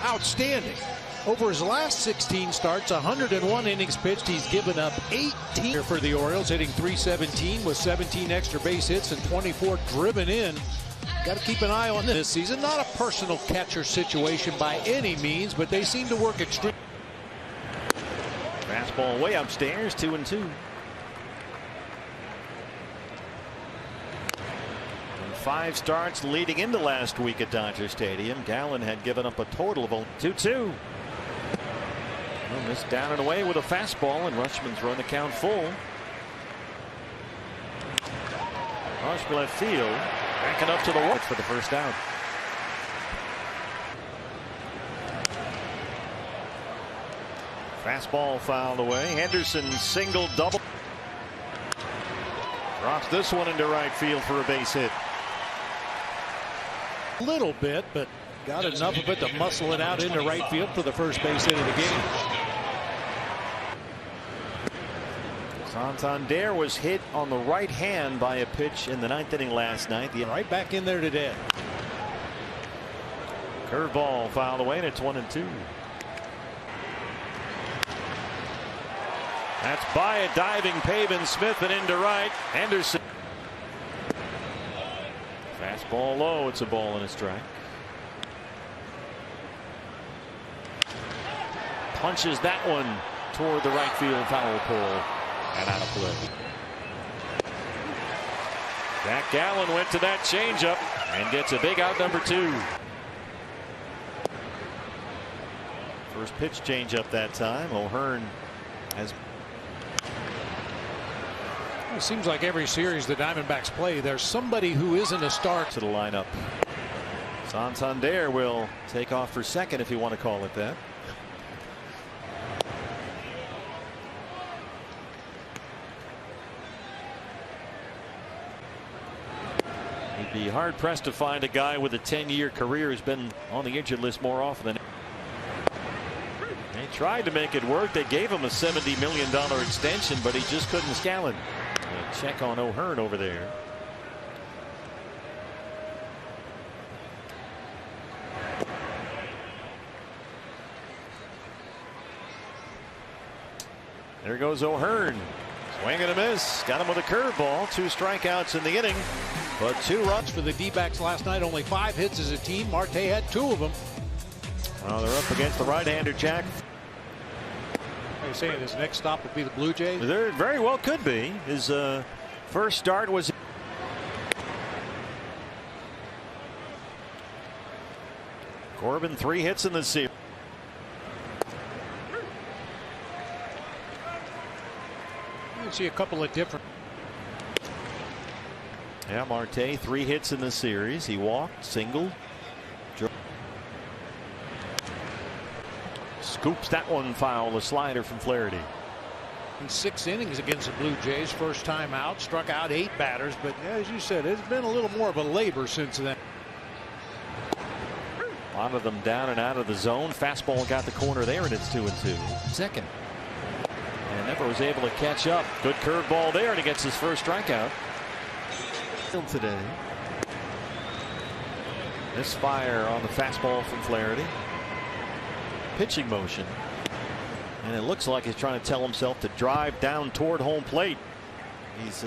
outstanding. Over his last 16 starts, 101 innings pitched, he's given up 18 for the Orioles, hitting .317 with 17 extra base hits and 24 driven in. Got to keep an eye on this season. Not a personal catcher situation by any means, but they seem to work extremely. Fastball way upstairs, 2-2. 5 starts leading into last week at Dodger Stadium. Gallen had given up a total of 2-2. Well, missed down and away with a fastball, and Rutschman's run the count full. Rush for left field, backing up to the wall for the first out. Fastball fouled away. Henderson single double. Drops this one into right field for a base hit. A little bit, but got enough of it to muscle it out into right field for the first base hit of the game. Santander was hit on the right hand by a pitch in the 9th inning last night. Right back in there today. Curveball fouled away, and it's 1-2. That's by a diving Pavin Smith and into right. Henderson. Fastball low. It's a ball and a strike. Punches that one toward the right field foul pole and out of play. Jack Gallen went to that changeup and gets a big out, number 2. First pitch changeup that time. O'Hearn has. It seems like every series the Diamondbacks play, there's somebody who isn't a star to the lineup. Santander will take off for second, if you want to call it that. You'd be hard pressed to find a guy with a 10-year career who's been on the injured list more often than. They tried to make it work. They gave him a $70 million extension, but he just couldn't scale it. Check on O'Hearn over there. There goes O'Hearn. Swing and a miss. Got him with a curveball. 2 strikeouts in the inning, but 2 runs for the D-backs last night. Only 5 hits as a team. Marte had 2 of them. Well, they're up against the right-hander, Jack. You're saying his next stop would be the Blue Jays? There very well could be. His first start was. Corbin 3 hits in the series. You can see a couple of different. Yeah, Marte 3 hits in the series. He walked, singled. Scoops that one foul, a slider from Flaherty. In 6 innings against the Blue Jays, first time out, struck out 8 batters, but as you said, it's been a little more of a labor since then. A lot of them down and out of the zone. Fastball got the corner there, and it's 2-2. Second. And never was able to catch up. Good curveball there, and he gets his first strikeout. Today. Misfire on the fastball from Flaherty. Pitching motion, and it looks like he's trying to tell himself to drive down toward home plate. He's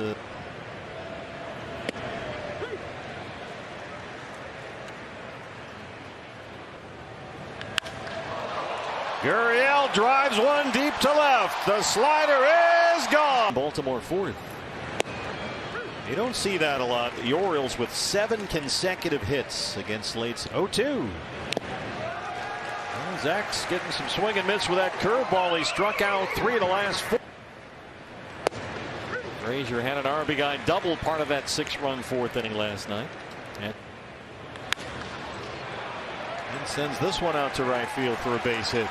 Gurriel drives one deep to left. The slider is gone. Baltimore 4th. You don't see that a lot. The Orioles with 7 consecutive hits against late. 0-2. Zach's getting some swing and miss with that curveball. He struck out 3 of the last 4. Frazier had an RBI double, part of that 6-run 4th inning last night. And sends this one out to right field for a base hit.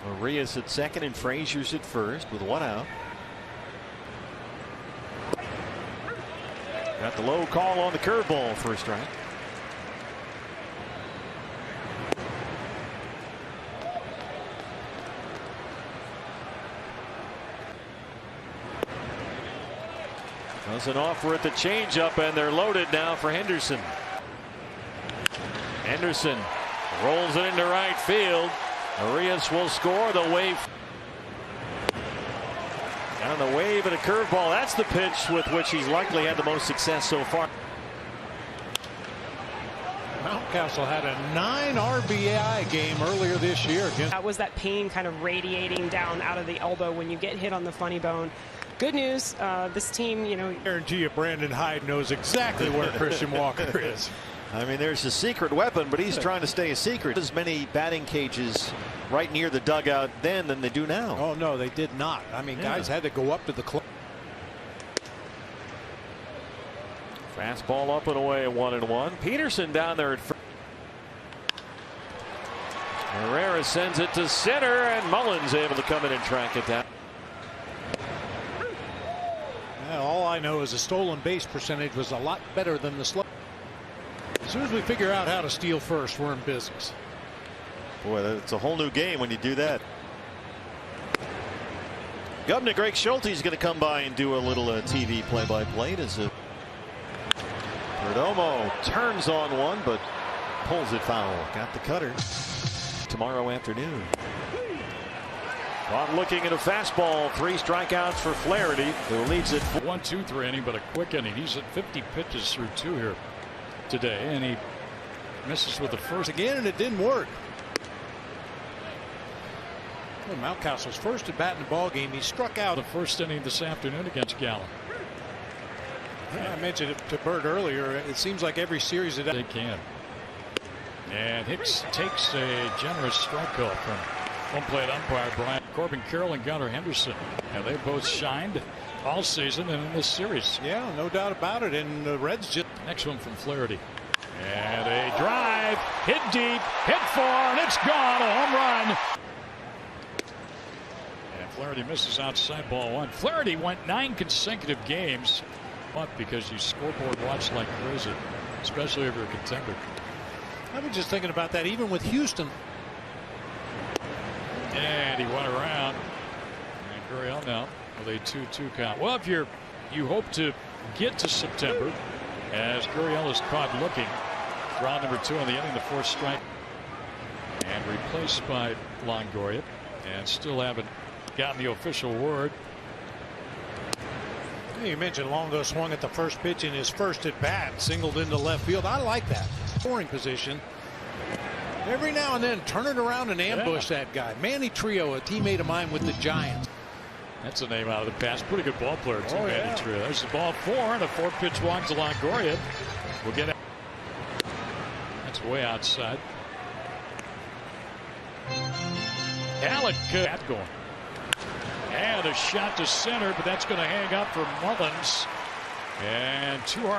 Arias at second and Frazier's at first with 1 out. Got the low call on the curveball for a strike. Does an offer at the changeup, and they're loaded now for Henderson. Henderson rolls it into right field. Arias will score. The wave. And the wave and a curveball. That's the pitch with which he's likely had the most success so far. Mountcastle had a 9 RBI game earlier this year. That was that pain kind of radiating down out of the elbow when you get hit on the funny bone. Good news, this team, you know. I guarantee you Brandon Hyde knows exactly where Christian Walker is. I mean, there's a secret weapon, but he's trying to stay a secret. As many batting cages right near the dugout then than they do now. Oh, no, they did not. I mean, guys had to go up to the club. Fastball up and away, 1-1. Peterson down there at first. Herrera sends it to center, and Mullins able to come in and track it down. Well, all I know is the stolen base percentage was a lot better than the slow. As soon as we figure out how to steal first, we're in business. Boy, it's a whole new game when you do that. Governor Greg Schulte is going to come by and do a little TV play-by-play. Perdomo turns on one, but pulls it foul. Got the cutter. Tomorrow afternoon. Bob looking at a fastball. 3 strikeouts for Flaherty, who leads it. 1-2-3 inning, but a quick inning. He's at 50 pitches through 2 here today, and he misses with the first again, and it didn't work. Well, Mountcastle's first at bat in the ball game. He struck out the first inning this afternoon against Gallen. I mentioned it to Bert earlier. It seems like every series that they can. And Hicks takes a generous strike call from home plate umpire Brian Corbin Carroll and Gunnar Henderson. And they both shined all season and in this series. Yeah, no doubt about it. And the Reds just. Next one from Flaherty. And a drive, hit deep, hit far, and it's gone. A home run. And Flaherty misses outside, ball 1. Flaherty went 9 consecutive games. Because you scoreboard watch like crazy, especially if you're a contender. I was just thinking about that, even with Houston. And he went around. And Gurriel now with a 2-2 count. Well, if you hope to get to September, as Gurriel is caught looking, round number 2 in the inning, the 4th strike, and replaced by Longoria, and still haven't gotten the official word. You mentioned Longo swung at the first pitch in his first at bat, singled into left field. I like that scoring position. Every now and then turn it around and ambush that guy. Manny Trio, a teammate of mine with the Giants. That's a name out of the past. Pretty good ball player too, Manny Trio. There's the ball 4 and a 4-pitch walk to Longoria. We'll get it. That's way outside. Alec going. And a shot to center, but that's going to hang up for Mullins. And 2 hard.